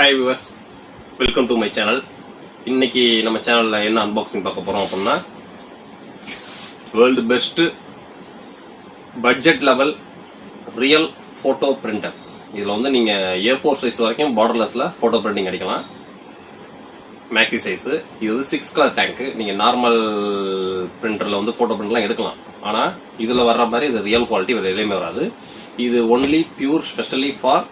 Hi viewers, welcome to my channel. இன்னைக்கு நம்ம சேனல்ல என்ன அன்பாக்சிங் பார்க்க போறோம் அப்படின்னா world best budget level real photo printer. இதுல வந்து நீங்க A4 சைஸ் வரைக்கும் பார்டர்லெஸ்ல போட்டோ பிரிண்டிங் அடிக்கலாம். Maxi size. இது வந்து 6 கலர் டேங்க். நீங்க நார்மல் பிரிண்டர்ல வந்து போட்டோ பிரிண்ட்லாம் எடுக்கலாம். ஆனா இதுல வர்ற மாதிரி இது ரியல் குவாலிட்டி வேற எதுலயுமே வராது. இது only pure specially for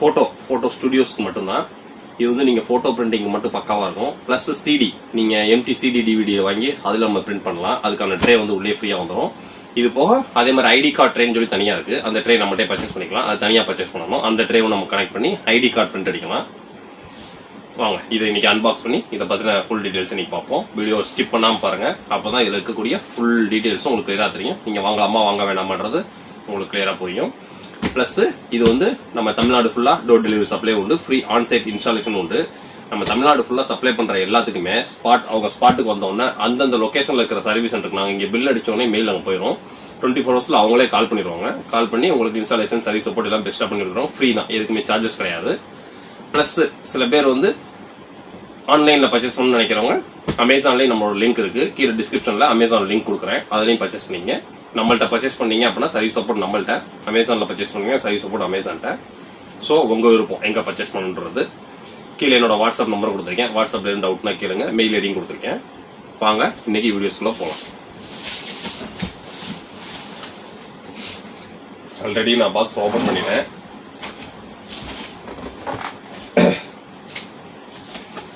photo ஸ்டுடியோஸ்க்கு மட்டும்தான். இது வந்து நீங்க போட்டோ பிரிண்டிங் மட்டும் பக்காவா இருக்கும். பிளஸ் சிடி, நீங்க எம்டி சிடி டிவிடியை வாங்கி அதுல நம்ம பிரிண்ட் பண்ணலாம். அதுக்கான ட்ரே வந்து உள்ளே ஃப்ரீயா வந்துடும். இது போக அதே மாதிரி ஐடி கார்டு ட்ரேன்னு சொல்லி தனியா இருக்கு. அந்த ட்ரே நம்மகிட்டே பர்ச்சேஸ் பண்ணிக்கலாம். அது தனியா பர்ச்சேஸ் பண்ணணும். அந்த ட்ரேவை நம்ம கனெக்ட் பண்ணி ஐடி கார்டு பிரிண்ட் அடிக்கலாம். வாங்க இதை இன்னைக்கு அன்பாக்ஸ் பண்ணி இதை பத்தின ஃபுல் டீடைல்ஸ் இன்னைக்கு பார்ப்போம். வீடியோ ஸ்கிப் பண்ணாம பாருங்க. அப்பதான் இதுல இருக்கக்கூடிய ஃபுல் டீடைல்ஸும் உங்களுக்கு கிளியரா தெரியும். நீங்க வாங்கலாமா வாங்க வேணாமன்றது உங்களுக்கு கிளியரா புரியும். பிளஸ் இது வந்து நம்ம தமிழ்நாடு ஃபுல்லா டோர் டெலிவரி சப்ளை உண்டு. ஃப்ரீ ஆன்சைட் இன்ஸ்டாலேஷன் உண்டு. நம்ம தமிழ்நாடு ஃபுல்லா சப்ளை பண்ற எல்லாத்துக்குமே அவங்க ஸ்பாட்டுக்கு வந்தோடனே அந்தந்த லொகேஷன்ல இருக்கிற சர்வீஸ் சென்டருக்கு நாங்க இங்க பில் அடிச்சோடனே மெயில் அங்கே போயிடும். 24 hours அவங்களே கால் பண்ணிடுவாங்க. கால் பண்ணி உங்களுக்கு இன்ஸ்டாலேஷன் சர்வீஸ் சப்போர்ட் எல்லாம் பெஸ்டா பண்ணிடுறோம். ஃப்ரீ தான், எதுக்குமே சார்ஜஸ் கிடையாது. பிளஸ் சில பேர் வந்து ஆன்லைன்ல பர்ச்சேஸ் பண்ணணும்னு நினைக்கிறவங்க அமேசான்லயும் நம்மளோட லிங்க் இருக்கு. கீழே டிஸ்கிரிப்ஷன்ல அமேசான் லிங்க் கொடுக்குறேன். அதுலயும் பர்ச்சேஸ் பண்ணீங்க. நம்மள்ட்ட பர்ச்சேஸ் பண்ணீங்க அப்படின்னா சர்வீஸ் சப்போர்ட் நம்மள்ட்ட. அமேசான்ல பர்ச்சேஸ் பண்ணீங்க சர்வீஸ் சப்போர்ட் அமேசான்ட்ட. ஸோ உங்க விருப்பம் எங்க பர்ச்சேஸ் பண்ணுன்றது. கீழே என்னோட வாட்ஸ்அப் நம்பர் கொடுத்துருக்கேன். வாட்ஸ்அப்ல இருந்து டவுட்னா கேளுங்க. மெயில் ஐடியும் கொடுத்துருக்கேன். வாங்க இன்னைக்கு வீடியோஸ்குள்ள போகலாம். ஆல்ரெடி நான் பாக்ஸ் ஓபன் பண்ணிட்டேன்.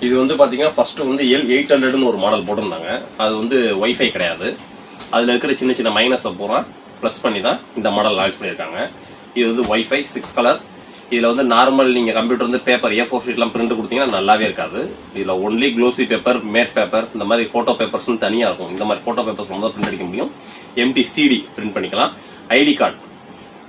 இது வந்து பாத்தீங்கன்னா ஃபர்ஸ்ட் வந்து L800ன்னு ஒரு மாடல் போட்டிருந்தாங்க. அது வந்து வைஃபை கிடையாது. அதுல இருக்கிற சின்ன சின்ன மைனஸை பூரா பிளஸ் பண்ணி தான் இந்த மாடல் லான்ச் பண்ணியிருக்காங்க. இது வந்து வைஃபை 6 கலர். இதுல வந்து நார்மல் நீங்க கம்ப்யூட்டர் வந்து பேப்பர் A4 ஷீட்லாம் பிரிண்ட் கொடுத்தீங்கன்னா நல்லாவே இருக்காது. இதுல only glossy paper, matte paper, இந்த மாதிரி போட்டோ பேப்பர்ஸ் தனியா இருக்கும். இந்த மாதிரி போட்டோ பேப்பர்ஸ் வந்து பிரிண்ட் அடிக்க முடியும். எம்டி சிடி பிரிண்ட் பண்ணிக்கலாம். ஐடி கார்டு,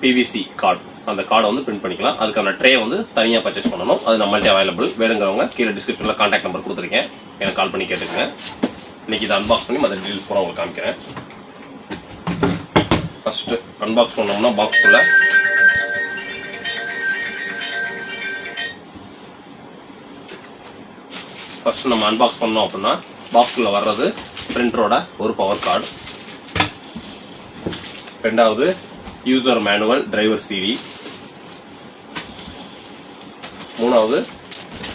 பிவிசி கார்டு, அந்த கார்டை வந்து பிரிண்ட் பண்ணிக்கலாம். அதுக்கான ட்ரே வந்து தனியா பர்ச்சேஸ் பண்ணணும். அது நம்மள்ட்ட அவைலபிள். வேணுங்கிறவங்க கீழே டிஸ்கிரிப்ஷன்ல கான்டாக்ட் நம்பர் கொடுத்துருக்கேன். எனக்கு கால் பண்ணி கேட்டுக்கங்க. இன்னைக்கு இதை அன்பாக்ஸ் பண்ணி மற்ற டீடைல்ஸ் பூரா உங்களுக்கு காமிக்கிறேன். ஃபர்ஸ்ட் அன்பாக்ஸ் பண்ணோம்னா பாக்ஸ்குள்ள ஃபர்ஸ்ட் நம்ம அன்பாக்ஸ் பண்ணோம் அப்படின்னா பாக்ஸ்குள்ள வர்றது பிரிண்டரோட ஒரு பவர் கார்டு, ரெண்டாவது யூசர் மேனுவல் டிரைவர் சிடி, மூணாவது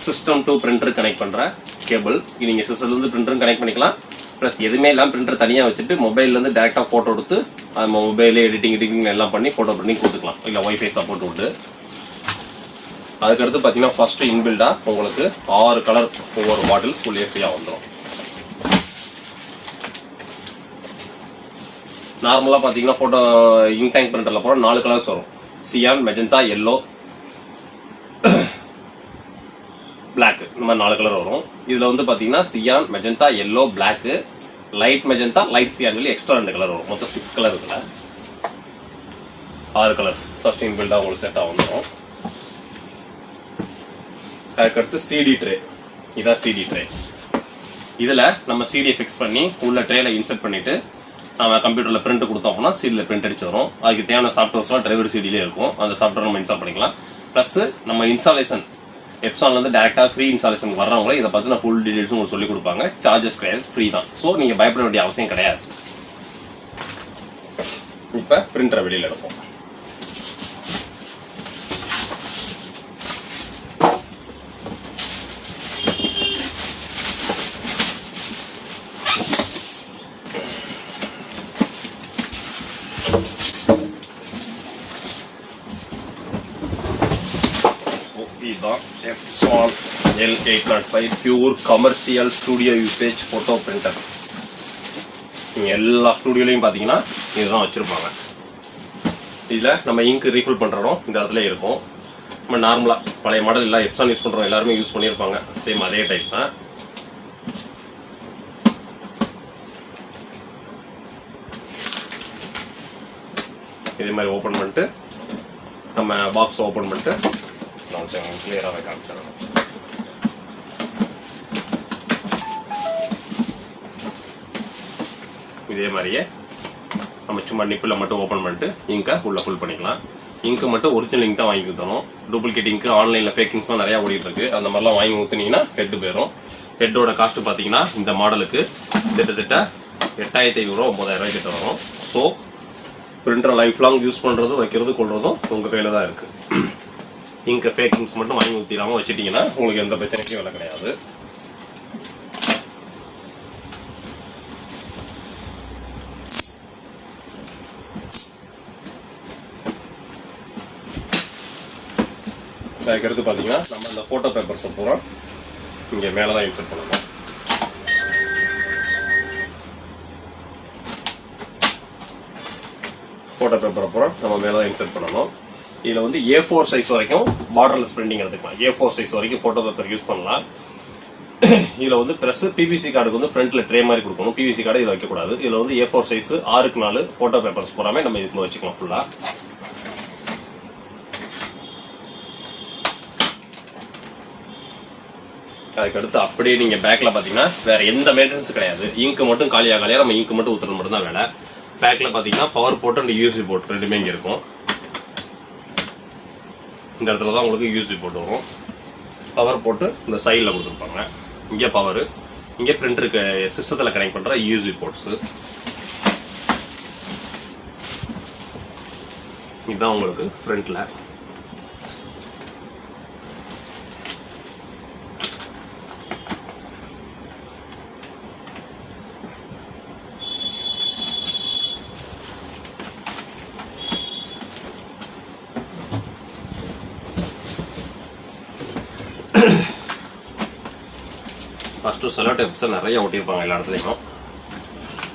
சிஸ்டம் டு பிரிண்டர் கனெக்ட் பண்ற கேபிள். நீங்க சிஸ்டம்ல இருந்து பிரிண்டரும் கனெக்ட் பண்ணிக்கலாம். பிளஸ் எதுவுமே எல்லாம் பிரிண்டர் தனியா வச்சுட்டு மொபைல்ல இருந்து டைரக்டா போட்டோ எடுத்து நம்ம மொபைலே எடிட்டிங் எல்லாம் பண்ணி போட்டோ பிரிண்டிங் கொடுத்துக்கலாம். இல்ல வைஃபை சப்போர்ட் உண்டு. அதுக்கடுத்து பாத்தீங்கன்னா ஃபர்ஸ்ட் இன்பில்டா உங்களுக்கு 6 கலர் ஒவ்வொரு பாட்டில்ஸ் ஃபுல் ஃப்ரீயா வந்துடும். நார்மலா பாத்தீங்கன்னா போட்டோ இங்க் டேங்க் பிரிண்டர்ல போற 4 கலர்ஸ் வரும். Cyan, magenta, yellow, black. இந்த மாதிரி 4 கலர் வரும். இதுல வந்து பாத்தீங்கன்னா cyan, magenta, yellow, black, light magenta, light cyan சொல்லி எக்ஸ்ட்ரா 2 கலர் வரும். மொத்தம் 6 கலர் இருக்குல்ல, 6 கலர்ஸ் ஃபர்ஸ்ட் இன்பில்டா உங்களுக்கு செட்டா வந்துடும். அதுக்கடுத்து சிடி ட்ரே. இதான் சிடி ட்ரே. இதுல நம்ம சிடியை ஃபிக்ஸ் பண்ணி உள்ள ட்ரேல இன்சர்ட் பண்ணிட்டு நம்ம கம்ப்யூட்டர்ல பிரிண்ட் கொடுத்தோம் அப்படின்னா சிடியில் பிரிண்ட் அடிச்சு வரும். அதுக்கு தேவையான சாஃப்ட்வேர்ஸ்லாம் டிரைவர் சிடியிலே இருக்கும். அந்த சாஃப்ட்வேர் நம்ம இன்ஸ்டால் பண்ணிக்கலாம். பிளஸ் நம்ம இன்ஸ்டாலேஷன் எப்சான்ல இருந்து டைரக்டா ஃப்ரீ இன்ஸ்டாலேஷன் வர்றவங்க இதை பத்தின ஃபுல் டீடைல்ஸும் உங்களுக்கு சொல்லி கொடுப்பாங்க. சார்ஜஸ் கிடையாது, ஃப்ரீ தான். ஸோ நீங்க பயப்பட வேண்டிய அவசியம் கிடையாது. இப்ப பிரிண்டரை வெளியில எடுப்போம். இதுதான் Epson L805 pure commercial studio usage photo printer. நீங்க எல்லா ஸ்டுடியோலையும் பாத்தீங்கன்னா இதுதான் வச்சிருப்பாங்க. இதுல நம்ம இங்க் ரீஃபில் பண்றோம் இந்த இடத்துல இருக்கும். நம்ம நார்மலா பழைய மாடல் எல்லாம் Epson யூஸ் பண்றோம், எல்லாருமே யூஸ் பண்ணியிருப்பாங்க. சேம் அதே டைப் தான். இதே மாதிரி ஓபன் பண்ணிட்டு நம்ம பாக்ஸ் ஓபன் பண்ணிட்டு கிளியராக காமிச்சிடணும். இதே மாதிரியே நம்ம சும்மா நிப்பில் மட்டும் ஓபன் பண்ணிட்டு இங்க உள்ள ஃபுல் பண்ணிக்கலாம். இங்கு மட்டும் ஒரிஜினல் இங்க் தான் வாங்கி ஊற்றணும். டூப்ளிகேட் இங்க் ஆன்லைனில் ஃபேக்கிங்ஸ்லாம் நிறையா ஓடிட்டு இருக்கு. அந்த மாதிரிலாம் வாங்கி ஊற்றுனீங்கன்னா ஹெட் போயிடும். ஹெட்டோட காஸ்ட் பார்த்தீங்கன்னா இந்த மாடலுக்கு கிட்டத்தட்ட 8500 ரூபா 9000 கிட்ட வரும். ஸோ பிரிண்டரை லைஃப் லாங் யூஸ் பண்ணுறது வைக்கிறது கொள்றதும் உங்கள் கையில் தான் இருக்குது. இங்க் ஃபேக்கிங்ஸ் மட்டும் வாங்கி ஊற்றிடாமல் வச்சுட்டிங்கன்னா உங்களுக்கு எந்த பிரச்சனைக்கும் வேலை கிடையாது. அதுக்கடுத்து பார்த்தீங்கன்னா நம்ம இந்த ஃபோட்டோ பேப்பர்ஸை பூரா இங்கே மேலே தான் இன்சர்ட் பண்ணணும். ஃபோட்டோ பேப்பரை பூரா நம்ம மேலே தான் இன்சர்ட் பண்ணணும். இதில் வந்து A4 சைஸ் வரைக்கும் பார்டர்லெஸ் பிரிண்டிங் எடுத்துக்கலாம். A4 சைஸ் வரைக்கும் ஃபோட்டோ பேப்பர் யூஸ் பண்ணலாம். இதில் வந்து ப்ளஸ் பிவிசி கார்டுக்கு வந்து ஃப்ரண்ட்டில் ட்ரே மாதிரி கொடுக்கணும். பிவிசி கார்டு இதில் வைக்கக்கூடாது. இதில் வந்து A4 size 6x4 photo papers பூராமே நம்ம இதுக்குள்ள வச்சுக்கலாம் ஃபுல்லாக. அதுக்கடுத்து அப்படியே நீங்கள் பேக்கில் பார்த்தீங்கன்னா வேறு எந்த மெயின்டெனன்ஸ் கிடையாது. இங்கு மட்டும் காலியாக நம்ம இங்கு மட்டும் ஊற்றுறது மட்டும் தான் வேலை. பேக்கில் பார்த்தீங்கன்னா power port and USB board ரெண்டுமே இங்கே இருக்கும். இந்த இடத்துல தான் உங்களுக்கு யூஎஸ்பி போர்ட் வரும். பவர் போட்டு இந்த சைடில் கொடுத்துருப்பாங்க. இங்கே பவர், இங்கே பிரிண்டருக்கு சிஸ்டத்தில் கனெக்ட் பண்ணுற யூஎஸ்பி போர்ட்ஸு. இதுதான் உங்களுக்கு ஃப்ரண்ட்டில். ஃபஸ்ட்டு செலோ டேப்ஸை நிறைய ஒட்டியிருப்பாங்க எல்லா இடத்துலையும்.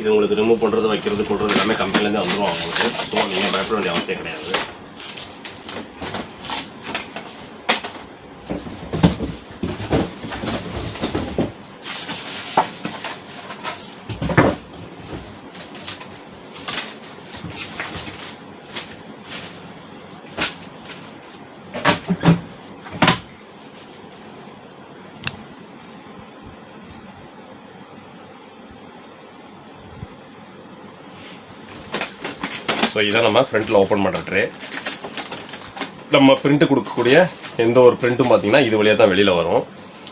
இது உங்களுக்கு ரிமூவ் பண்ணுறது வைக்கிறது கொள்றது எல்லாமே கம்பெனிலேருந்து வந்துடும் அவங்களுக்கு. ஸோ நீங்கள் பயப்பட வேண்டிய அவசியம் கிடையாது. ஸோ இதான் நம்ம ஃப்ரண்ட்டில் ஓப்பன் பண்ணுற ட்ரே. நம்ம பிரிண்ட்டு கொடுக்கக்கூடிய எந்த ஒரு பிரிண்ட்டும் பார்த்தீங்கன்னா இது வழியாக தான் வெளியில் வரும்.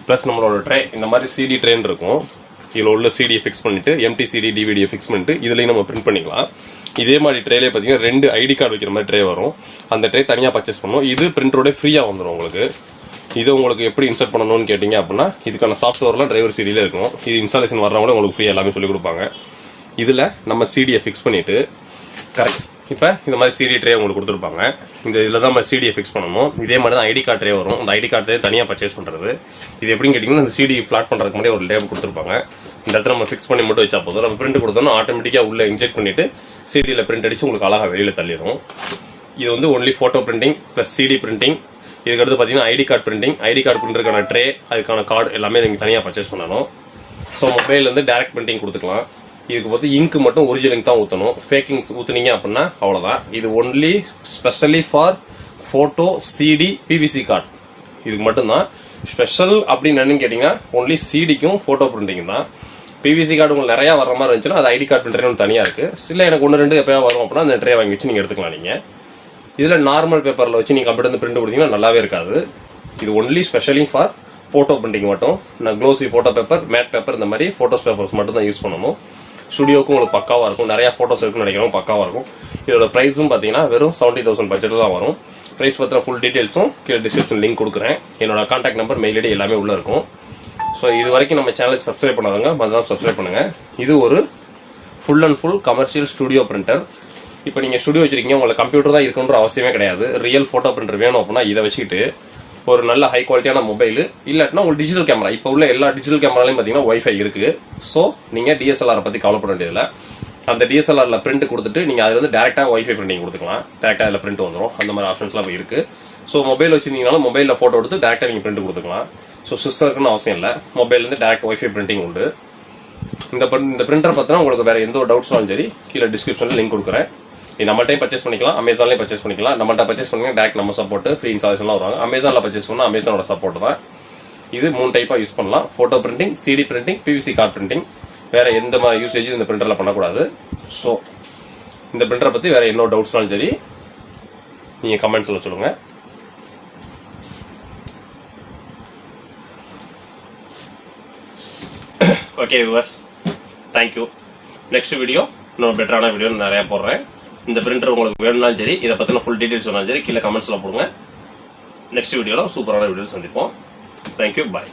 ப்ளஸ் நம்மளோட ட்ரே இந்த மாதிரி சிடி ட்ரேன் இருக்கும். இதில் உள்ள சிடியை ஃபிக்ஸ் பண்ணிவிட்டு எம்டி சிடி டிவிடியை ஃபிக்ஸ் பண்ணிட்டு இதுலேயும் நம்ம பிரிண்ட் பண்ணிக்கலாம். இதே மாதிரி ட்ரேலே பார்த்தீங்கன்னா 2 ஐடி கார்டு வைக்கிற மாதிரி ட்ரே வரும். அந்த ட்ரே தனியாக பர்ச்சேஸ் பண்ணணும். இது பிரிண்டரோட ஃப்ரீயாக வந்துடும் உங்களுக்கு. இது உங்களுக்கு எப்படி இன்ஸ்டால் பண்ணணும்னு கேட்டிங்க அப்படின்னா இதுக்கான சாஃப்ட்வேர்லாம் டிரைவர் சிடியில் இருக்கும். இது இன்ஸ்டாலேஷன் வர்றவங்களே உங்களுக்கு ஃப்ரீயாக எல்லாமே சொல்லிக் கொடுப்பாங்க. இதில் நம்ம சிடியை ஃபிக்ஸ் பண்ணிவிட்டு கரெக்ட் இப்போ இந்த மாதிரி சிடி ட்ரே உங்களுக்கு கொடுத்துருப்பாங்க. இந்த இதில் தான் நம்ம சிடியை ஃபிக்ஸ் பண்ணணும். இதே மாதிரி தான் ஐடி கார்டு ட்ரே வரும். அந்த ஐடி கார்டு ட்ரே தனியாக பர்ச்சேஸ் பண்ணுறது. இது எப்படின்னு கேட்டிங்கன்னா இந்த சிடி ஃப்ளாட் பண்ணுறதுக்கு முன்னாடி ஒரு லேபிள் கொடுத்துருப்பாங்க. இந்த இடத்துல நம்ம ஃபிக்ஸ் பண்ணி மட்டும் வச்சா போதும். நம்ம பிரிண்ட் கொடுத்தோம்னா ஆட்டோமேட்டிக்காக உள்ளே இன்ஜெக்ட் பண்ணிவிட்டு சிடியில் பிரிண்ட் அடித்து உங்களுக்கு அழகாக வெளியில் தள்ளிடும். இது வந்து only photo printing plus CD printing. இதுக்கடுத்து பார்த்தீங்கன்னா ID card printing. ID card பிரிண்டருக்கான ட்ரே அதுக்கான கார்டு எல்லாமே நீங்கள் தனியாக பர்ச்சேஸ் பண்ணணும். ஸோ மொபைல்லேருந்து டேரக்ட் பிரிண்டிங் கொடுத்துக்கலாம். இதுக்கு பார்த்து இங்கு மட்டும் ஒரிஜினல் இங்க் தான் ஊற்றணும். ஃபேக்கிங்ஸ் ஊற்றுனீங்க அப்படின்னா அவ்வளோதான். இது only specially for photo CD PVC card. இதுக்கு மட்டும்தான் ஸ்பெஷல் அப்படின்னு என்னன்னு கேட்டிங்கன்னா ஒன்லி சிடிக்கும் ஃபோட்டோ பிரிண்டிங் தான். பிவிசி கார்டு உங்களுக்கு நிறையா வர மாதிரி இருந்துச்சுன்னா அது ஐடி கார்டு பிரிண்டர் ஒன்று தனியாக இருக்குது. இல்லை எனக்கு 1-2 எப்போயா வரும் அப்படின்னா அந்த ட்ரே வாங்கி வச்சு நீங்கள் எடுத்துக்கலாம். நீங்கள் இதில் நார்மல் பேப்பரில் வச்சு நீங்கள் கம்ப்யூட்டர் பிரிண்ட் கொடுத்தீங்கன்னா நல்லாவே இருக்காது. இது only specially for photo printing மட்டும். நான் glossy photo paper, matte paper இந்த மாதிரி ஃபோட்டோஸ் பேப்பர்ஸ் மட்டும் தான் யூஸ் பண்ணணும். ஸ்டுடியோக்கும் உங்களுக்கு பக்காவாக இருக்கும். நிறையா ஃபோட்டோஸ் இருக்குன்னு நினைக்கிறோம், பக்காவாக இருக்கும். இதோட ப்ரைஸும் பார்த்தீங்கன்னா வெறும் 70,000 பட்ஜெட்டில் தான் வரும். ப்ரைஸ் பற்றின ஃபுல் டீட்டெயில்ஸும் கீழே டிஸ்கிரிப்ஷன் லிங்க் கொடுக்குறேன். என்னோட கான்டாக்ட் நம்பர், மெயில் ஐடி எல்லாமே உள்ளே இருக்கும். ஸோ இது வரைக்கும் நம்ம சேனலுக்கு சப்ஸ்கிரைப் பண்ணாதவங்க மறக்காம சப்ஸ்கிரைப் பண்ணுங்கள். இது ஒரு full and full commercial studio printer. இப்போ நீங்கள் ஸ்டுடியோ வச்சுருக்கீங்க, உங்களுக்கு கம்ப்யூட்டர் தான் இருக்குன்ற அவசியமே கிடையாது. ரியல் ஃபோட்டோ பிரிண்டர் வேணும் அப்படின்னா இதை வச்சுக்கிட்டு ஒரு நல்ல ஹை குவாலிட்டியான மொபைல் இல்லாட்டினா உங்களுக்கு டிஜிட்டல் கேமரா. இப்போ உள்ள எல்லா டிஜிட்டல் கேமராலையும் பார்த்தீங்கன்னா வைஃபை இருக்குது. ஸோ நீங்கள் டிஎஸ்எல்ஆரை பற்றி கவலைப்பட வேண்டியதில்லை. அந்த டிஎஸ்எல்ஆரில் பிரிண்ட் கொடுத்துட்டு நீங்கள் அதில் வந்து டேரெக்டாக வைஃபை பிரிண்டிங் கொடுத்துக்கலாம். டேரெக்டாக அதில் பிரிண்ட் வந்துடும். அந்த மாதிரி ஆப்ஷன்ஸ்லாம் இப்போ இருக்குது. ஸோ மொபைல் வச்சுருந்தீங்கனாலும் மொபைலில் ஃபோட்டோ எடுத்து டேரெக்டாக நீங்கள் பிரிண்ட் கொடுத்துக்கலாம். ஸோ சிஸ்டருக்குன்னு அவசியம் இல்லை. மொபைல்லேருந்து டேரெக்ட் வைஃபை பிரிண்டிங் உண்டு. இந்த பிரிண்டர் பார்த்தீங்கன்னா உங்களுக்கு வேறு எந்த ஒரு டவுட்ஸாலும் சரி கீழே டிஸ்கிரிப்ஷனில் லிங்க் கொடுக்குறேன். நம்மள்டையும் பர்ச்சேஸ் பண்ணிக்கலாம், அமேசான்லேயும் பர்ச்சேஸ் பண்ணிக்கலாம். நம்மள்ட்ட பர்ச்சேஸ் பண்ணிங்கன்னா டேரக்ட் நம்ம சப்போர்ட், ஃப்ரீ இன்ஸ்டாலேஷன்லாம் வருவாங்க. அமேசானில் பர்ச்சேஸ் பண்ணால் அமேசானோட சப்போர்ட் தான். இது 3 டைப்பாக யூஸ் பண்ணலாம். Photo printing, CD printing, PVC card printing. வேறு எந்த மாதிரி யூசேஜும் இந்த பிரிண்டரில் பண்ணக்கூடாது. ஸோ இந்த பிரிண்டரை பற்றி வேறு என்ன டவுட்ஸ்னாலும் சரி நீங்கள் கமெண்ட்ஸில் சொல்லுங்கள். Okay viewers, thank you. Next video இன்னொரு பெட்டரான வீடியோ நிறையா போடுறேன். இந்த பிரிண்டர் உங்களுக்கு வேணும்னாலும் சரி, இதை பற்றின ஃபுல் டீட்டெயில்ஸ் சொன்னாலும் சரி, கீழே கமெண்ட்ஸில் போடுங்க. நெக்ஸ்ட் வீடியோவில் சூப்பரான வீடியோ சந்திப்போம். தேங்க்யூ, பாய்.